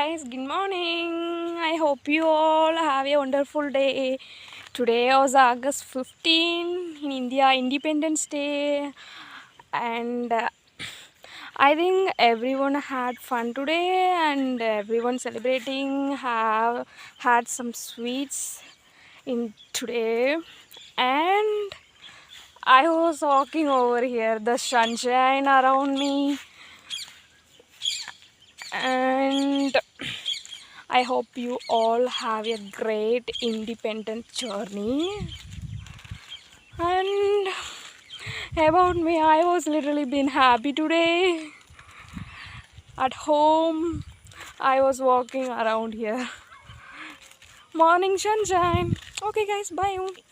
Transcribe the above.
guys, good morning. I hope you all have a wonderful day. Today was August 15 in India, Independence Day, and I think everyone had fun today, and everyone celebrating have had some sweets in today. And I was walking over here, the sunshine around me, and I hope you all have a great independent journey. And about me, I was literally been happy today. At home, I was walking around here. Morning sunshine. Okay, guys, bye.